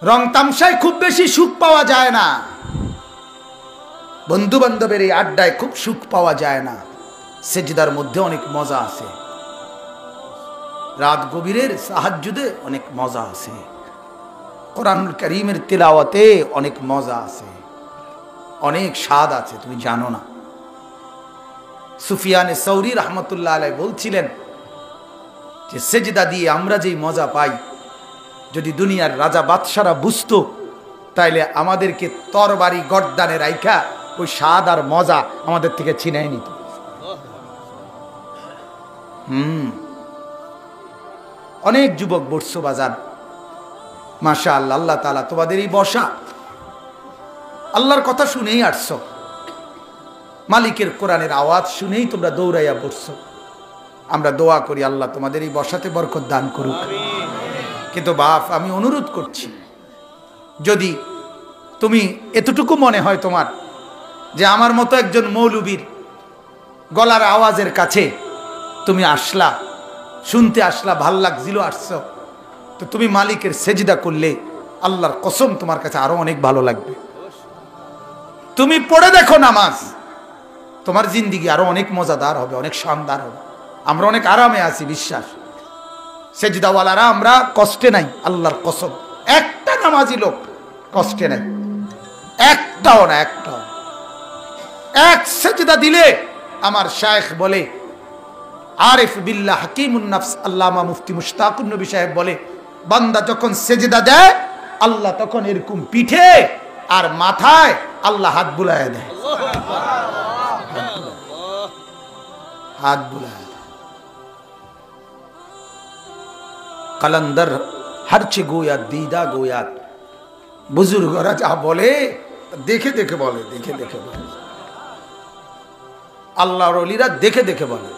রং তামসায় খুব বেশি সুখ পাওয়া যায় না, বন্ধু বান্ধবের এই আড্ডায় খুব সুখ পাওয়া যায় না। সেজদার মধ্যে অনেক মজা আছে, রাত গভীরের তাহাজ্জুদে অনেক মজা আছে, কোরআনুল কারীমের তিলাওয়াতে অনেক মজা আছে, অনেক স্বাদ আছে, তুমি জানো না। সুফিয়ানে সৌরি রহমতুল্লাহ আলাইহি বলছিলেন যে সেজদা দিয়ে আমরা যেই মজা পাই, যদি দুনিয়ার রাজা বাদশারা বুঝতো তাইলে আমাদেরকে তরবারি গর্দানে রাইখা ওই স্বাদ আর মজা আমাদের থেকে ছিনাই নিত। অনেক যুবক বসছো বাজান, মাশাআল্লাহ, আল্লাহ তাআলা তোমাদের এই বসা আল্লাহর কথা শুনেই আসছো, মালিকের কোরআনের আওয়াজ শুনেই তোমরা দৌড়াইয়া বসছো। আমরা দোয়া করি আল্লাহ তোমাদের এই বসাতে বরকত দান করুক। কিন্তু বাপ, আমি অনুরোধ করছি, যদি তুমি এতটুকু মনে হয় তোমার যে আমার মতো একজন মৌলবীর গলার আওয়াজের কাছে তুমি আসলা, শুনতে আসলা, ভাল লাগছিল, আসছো, তো তুমি মালিকের সেজদা করলে আল্লাহর কসম তোমার কাছে আরো অনেক ভালো লাগবে। তুমি পড়ে দেখো নামাজ, তোমার জিন্দিগি আরো অনেক মজাদার হবে, অনেক শানদার হবে। আমরা অনেক আরামে আছি, বিশ্বাস, সেজদাওয়ালারা আমরা কষ্টে নাই, আল্লাহর কসম। একটা নামাজি লোক কষ্টে নাই, একটাও না, একটাও। এক সেজদা দিলে আমার শায়েখ বলে, আরিফ বিল্লাহ হাকিমুন নফস আল্লামা মুফতি মুশতাকুন নবী সাহেব বলে, বান্দা যখন সেজদা দেয় আল্লাহ তখন এরকম পিঠে আর মাথায় আল্লাহ হাত বুলায় দেয়, হাত বুলায়। কালান্দার হারচে গোয়াত দিদা গোয়াত, বুজুর্গরা যা বলে দেখে দেখে বলে, দেখে দেখে বলে, আল্লাহর ওলিরা দেখে দেখে বলে,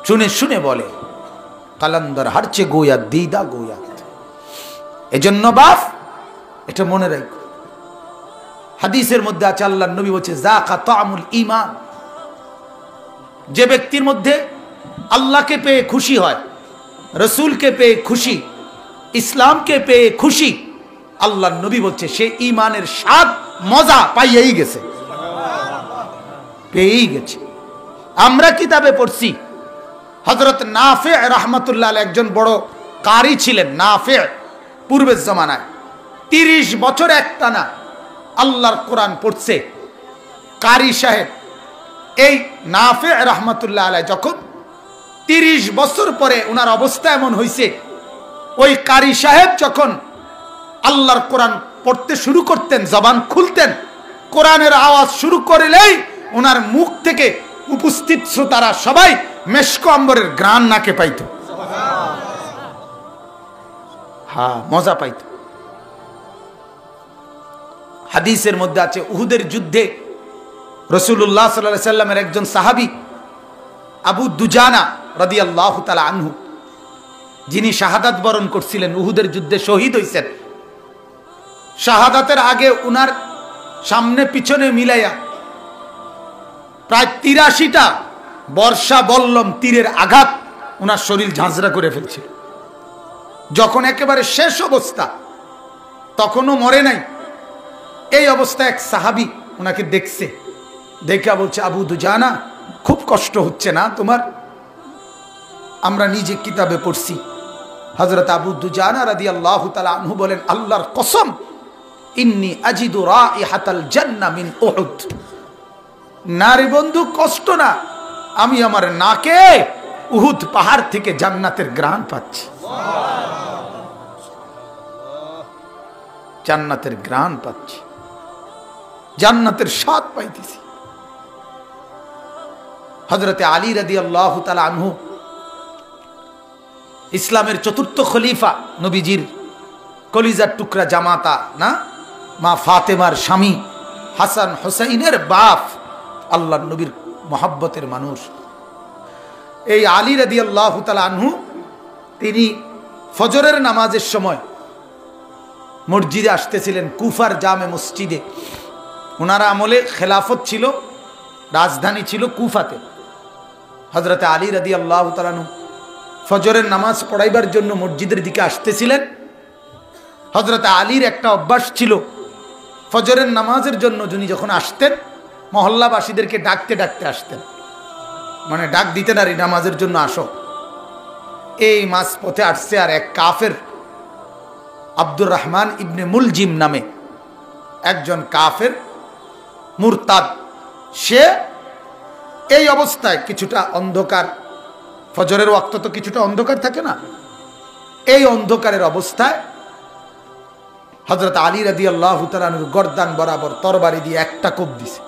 শুনে শুনে বলে। কালান্দার হারচে গোয়াত দিদা গোয়াত। এজন্য বাপ, এটা মনে রাখো, হাদিসের মধ্যে আছে, আল্লাহর নবী বলছে, যাকা তা'মুল ঈমান। যে ব্যক্তির মধ্যে আল্লাহকে পেয়ে খুশি হয়, রসুলকে পেয়ে খুশি, ইসলামকে পেয়ে খুশি, আল্লাহর নবী বলছে সে ঈমানের স্বাদ মজা পাইয়েই গেছে, পেয়েই গেছে। আমরা কিতাবে পড়ছি, হযরত নাফি রাহমাতুল্লাহ আলাইহি একজন বড় কারি ছিলেন। নাফি পূর্বের জামানায় 30 বছর একটানা আল্লাহর কোরআন পড়ছে। কারি সাহেব এই নাফি রাহমাতুল্লাহ আলাইহি যখন 30 বছর পরে ওনার অবস্থা এমন হয়েছে, ওই কারি সাহেব যখন আল্লাহর কোরআন পড়তে শুরু করতেন, জবান খুলতেন, কোরআনের আওয়াজ শুরু করলেই ওনার মুখ থেকে উপস্থিত শ্রোতারা সবাই মেশক আম্বরের ঘ্রাণ নাকে পাইত, হ্যাঁ, মজা পাইত। হাদিসের মধ্যে আছে, উহুদের যুদ্ধে রাসূলুল্লাহ সাল্লাল্লাহু আলাইহি সাল্লামের একজন সাহাবী আবু দুজানা রাদিয়াল্লাহু তাআলা আনহু, যিনি শাহাদাত বরণ করছিলেন, উহুদের যুদ্ধে শহীদ হয়েছেন। শাহাদাতের আগে উনার সামনে পিছনে মিলাইয়া প্রায় 83টা বর্ষা বল্লম তীরের আঘাত উনার শরীর ঝাঁঝরা করে ফেলছিল। যখন একেবারে শেষ অবস্থা, তখনও মরে নাই, এই অবস্থায় এক সাহাবী উনাকে দেখছে, দেখা বলছে, আবু দুজানা, খুব কষ্ট হচ্ছে না তোমার? আমরা নিজে কিতাবে পড়ছি, হযরত আবু দুজানা রাদিয়াল্লাহু তাআলা আনহু বলেন, আল্লাহর কসম, ইন্নী আজিদু রাইহাতাল জান্নাহ মিন উহুদ। নারী বন্ধু, কষ্ট না, আমি আমার নাকে উহুদ পাহাড় থেকে জান্নাতের ঘ্রাণ পাচ্ছি, জান্নাতের ঘ্রাণ পাচ্ছি, জান্নাতের স্বাদ পাইতেছি। হযরতে আলী রাদিয়াল্লাহু তাআলা আনহু, ইসলামের ৪র্থ খলিফা, নবীজির কলিজার টুকরা জামাতা না, মা ফাতেমার স্বামী, হাসান হুসাইনের বাপ, আল্লাহর নবীর মহব্বতের মানুষ। এই আলী রাদিয়াল্লাহু তাআলা আনহু, তিনি ফজরের নামাজের সময় মসজিদে আসতেছিলেন, কুফার জামে মসজিদে। ওনার আমলে খেলাফত ছিল, রাজধানী ছিল কুফাতে। হযরতে আলী রাদিয়াল্লাহু তাআলা আনহু ফজরের নামাজ পড়াইবার জন্য মসজিদের দিকে আসতেছিলেন। হযরত আলীর একটা অভ্যাস ছিল, ফজরের নামাজের জন্য যিনি যখন আসতেন মহল্লাবাসীদেরকে ডাকতে ডাকতে আসতেন, মানে ডাক দিতেন আর এই নামাজের জন্য আসো। এই মাস পথে আসছে আর এক কাফের, আব্দুর রহমান ইবনে মুলজিম নামে একজন কাফের মুরতাদ, সে এই অবস্থায় কিছুটা অন্ধকার, ফজরের ওয়াক্ত তো কিছুটা অন্ধকার থাকে না, এই অন্ধকারের অবস্থায় হযরত আলী রাদিয়াল্লাহু তাআলা আনহুর গর্দান বরাবর তরবারি দিয়ে একটা কোপ দিছে।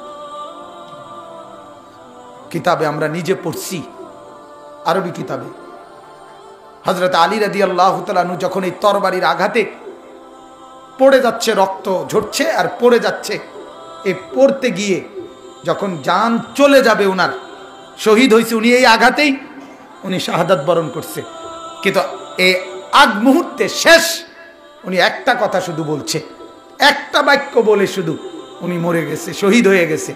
কিতাবে আমরা নিজে পড়ছি, আরবি কিতাবে হযরত আলী রাদিয়াল্লাহু তাআলা আনহু যখন এই তরবারির আঘাতে পড়ে যাচ্ছে, রক্ত ঝরছে আর পড়ে যাচ্ছে, এই পড়তে গিয়ে যখন জান চলে যাবে, উনার শহীদ হয়েছে উনি এই আঘাতেই, উনি শাহাদাত বরণ করছে। কিন্তু এই আগ মুহূর্তে শেষ উনি একটা কথা শুধু বলছে, একটা বাক্য বলে শুধু উনি মরে গেছে, শহীদ হয়ে গেছে।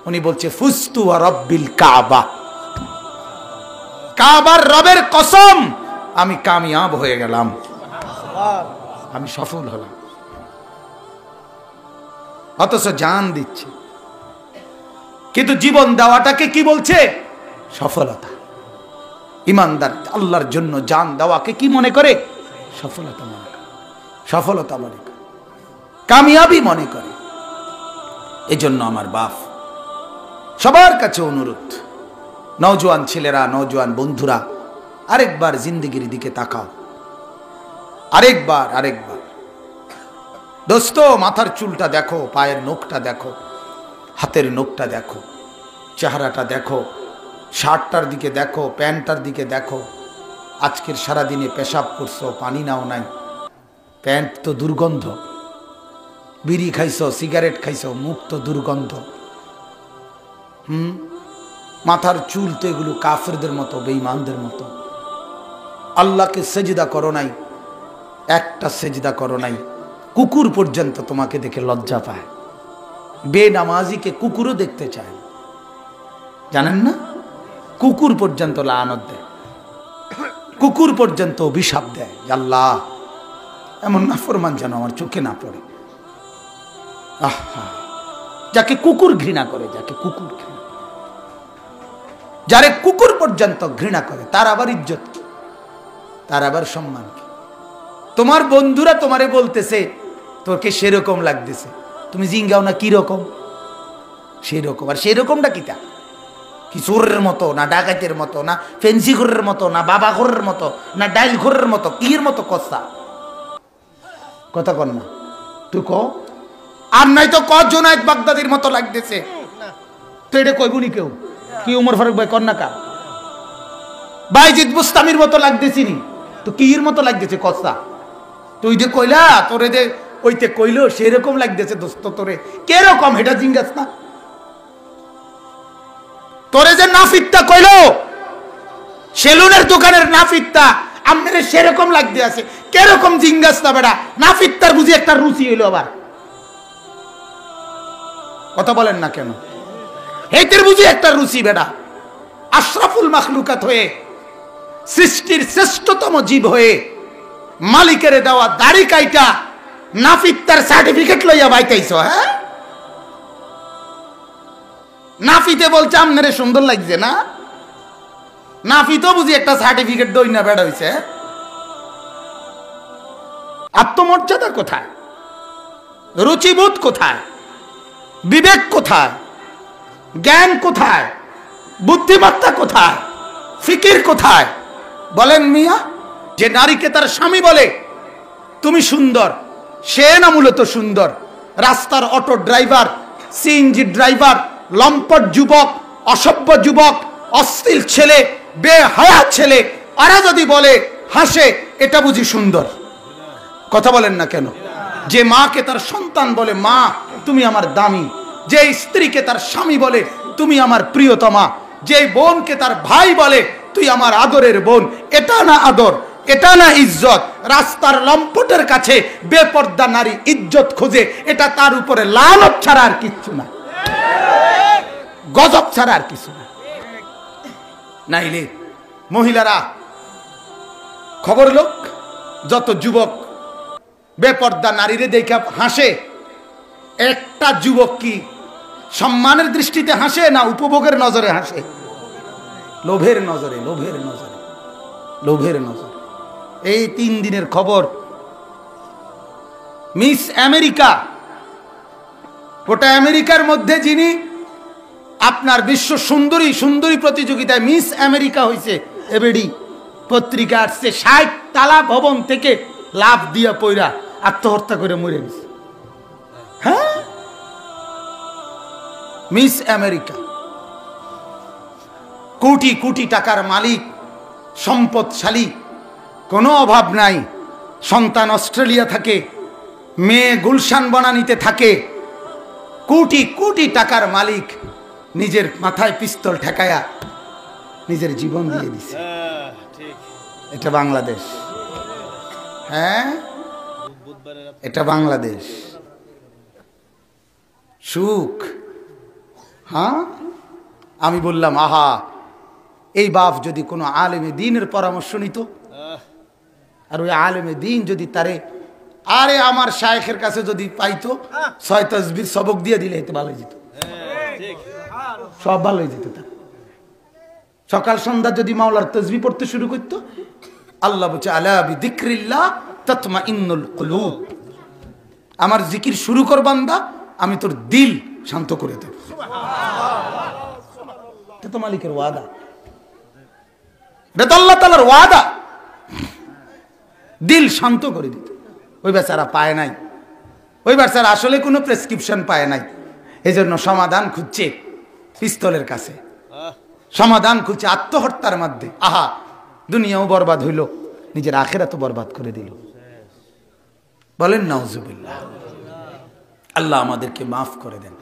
উনি বলছে ফুস্তু ওয়া রব্বিল কাবা, কাবার রবের কসম আমি কামিয়াব হয়ে গেলাম, আমি সফল হলাম। অথচ জান দিচ্ছে, কিন্তু জীবন দেওয়াটাকে কি বলছে? সফলতা। ইমানদার আল্লাহর জন্য জান দেওয়াকে কি মনে করে? সফলতা মনে করে, সফলতা মনে করে, কামিয়াবি মনে করে। এজন্য আমার বাপ সবার কাছে অনুরোধ, নওজোয়ান ছেলেরা, নওজোয়ান বন্ধুরা, আরেকবার জিন্দেগির দিকে তাকাও, আরেকবার। দোস্ত, মাথার চুলটা দেখো, পায়ের নখটা দেখো, হাতের নখটা দেখো, চেহারাটা দেখো, শার্টটার দিকে দেখো, প্যান্টটার দিকে দেখো। আজকের সারাদিনে পেশাব করছো, পানি নাও নাই, প্যান্ট তো দুর্গন্ধ, বিড়ি খাইছো, সিগারেট খাইছো, মুখ তো দুর্গন্ধ। মাথার চুল তো এগুলো কাফেরদের মতো, বেঈমানদের মতো। আল্লাহকে সেজদা করো নাই, একটা সেজদা করো নাই। কুকুর পর্যন্ত তোমাকে দেখে লজ্জা পায়, বেনামাজিকে কুকুরও দেখতে চায়, জানেন না? কুকুর পর্যন্ত লানত দেয়, কুকুর পর্যন্ত অভিশাপ দেয়, আল্লাহ এমন নাফরমান যেন আমার চোখে না পড়ে। আহা, যাকে কুকুর ঘৃণা করে, যাকে কুকুর ঘৃণা, যারে কুকুর পর্যন্ত ঘৃণা করে, তার আবার ইজ্জত কি, তার আবার সম্মান কি? তোমার বন্ধুরা তোমারে বলতেছে তোকে সেরকম লাগতেছে, তুমি জিঙ্গাও না কি রকম, সেরকম। আর সেই রকমটা কিটা? কি চোরের মতো, না ডাকাতের মতো, না ফেন্সি ঘরের মতো, না বাবা ঘরের মতো, না ডাইল ঘরের মতো, কির মতো কস্তা কথা কর না তুই ক। আর নাই তো জোনায়েদ বাগদাদির মতো লাগতেছে, তো এটা কইবুনি কেউ? কি উমর ফারুক ভাই কন্যা কা বাইজিদ বুস্তামির মতো লাগতেছিনি, তো কির মতো লাগতেছে কস্তা? তুই যে কইলা তোরে যে ওইতে কইলো সেরকম লাগতেছে, দোস্ত তোরে কেরকম এটা জিজ্ঞাস না? তোরে যে নাফিকটা কইলো, সেলুনের দোকানের নাফিকটা আমনের সেরকম লাগতে আছে, কেরকম জিজ্ঞাস না বেটা? নাফিকটার বুঝি একটা রুচি হইলো আবার, কথা বলেন না কেন? হেতের বুঝি একটা রুচি বেটা? আশরাফুল মাখলুকাত হয়ে, সৃষ্টির শ্রেষ্ঠতম জীব হয়ে, মালিকের দেওয়া দাড়ি কাইটা নাফিকটার সার্টিফিকেট লইয়া বাইতাইছো। হ্যাঁ, নাফিতে বলছে আমনের সুন্দর লাগছে না, নাফি তো বুঝি একটা সার্টিফিকেট দই না বেড়া হইছে। আত্মমর্যাদা কোথায়? রুচিবোধ কোথায়? বিবেক কোথায়? জ্ঞান কোথায়? বুদ্ধিমত্তা কোথায়? ফিকির কোথায়? বলেন মিয়া। যে নারীকে তার স্বামী বলে তুমি সুন্দর, সে না মূলত সুন্দর। রাস্তার অটো ড্রাইভার, সিএনজি ড্রাইভার, লম্পট যুবক, অসভ্য যুবক, অশ্লীল ছেলে, বেহায়া ছেলে, ওরা যদি বলে হাসে, এটা বুঝি সুন্দর? কথা বলেন না কেন? যে মাকে তার সন্তান বলে মা তুমি আমার দামি, যে স্ত্রীকে তার স্বামী বলে তুমি আমার প্রিয়তমা, যে বোনকে তার ভাই বলে তুই আমার আদরের বোন, এটা না আদর, এটা না ইজ্জত? রাস্তার লম্পটের কাছে বেপর্দা নারী ইজ্জত খোঁজে, এটা তার উপরে লানত ছাড়া আর কিচ্ছু না, গজব ছাড়া আর কিছু না। নাইলে মহিলারা খবর লোক যত যুবক বেপর্দা নারীরে দেখে হাসে, একটা যুবক কি সম্মানের দৃষ্টিতে হাসে না উপভোগের নজরে হাসে? লোভের নজরে, লোভের নজরে, লোভের নজরে। এই 3 দিনের খবর, মিস আমেরিকা, গোটা আমেরিকার মধ্যে যিনি আপনার বিশ্ব সুন্দরী সুন্দরী প্রতিযোগিতায় মিস আমেরিকা হয়েছে, এবেডি পত্রিকা আসছে 60 তালা ভবন থেকে লাফ দিয়া পইরা আত্মহত্যা করে মরে গেছে। হ্যাঁ, মিস আমেরিকা, কোটি কোটি টাকার মালিক, সম্পদশালী, কোনো অভাব নাই, সন্তান অস্ট্রেলিয়া থাকে, মেয়ে গুলশান বনানীতে থাকে, কোটি কোটি টাকার মালিক নিজের মাথায় পিস্তল ঠেকায়া নিজের জীবন দিয়ে দিছে। এটা বাংলাদেশ। হ্যাঁ, এটা বাংলাদেশ। সুখ। হ্যাঁ, আমি বললাম আহা, এই বাপ যদি কোনো আলেমে দ্বীনের পরামর্শ নিত, আর ওই আলেমে দ্বীন যদি তারে আরে আমার শায়েখের কাছে যদি পাইতো 6 তাসবির সবক দিয়ে দিলে এতে ভালো হয়ে যেত, সব ভালো হয়ে যেত। সকাল সন্ধ্যা যদি মাওলার তাসবিহ পড়তে শুরু করতো, আল্লাহ বলছে আলা বিযিকরিল্লাহ তাতমাইন্নুল কুলুব, আমার জিকির শুরু কর বান্দা, আমি তোর দিল শান্ত করে দেব। এটা তো মালিকের ওয়াদা, এটা তো আল্লাহ তাআলার ওয়াদা, দিল শান্ত করে দিত। ওই বেচারা পায় নাই, ওই বেচারা আসলে কোনো প্রেসক্রিপশন পায় নাই, এজন্য সমাধান খুঁজছে পিস্তলের কাছে, সমাধান খুঁজছে আত্মহত্যার মধ্যে। আহা, দুনিয়াও বরবাদ হইল, নিজের আখিরাতও বরবাদ করে দিল। বলেন নাউজুবিল্লাহ। আল্লাহ আমাদেরকে মাফ করে দেন।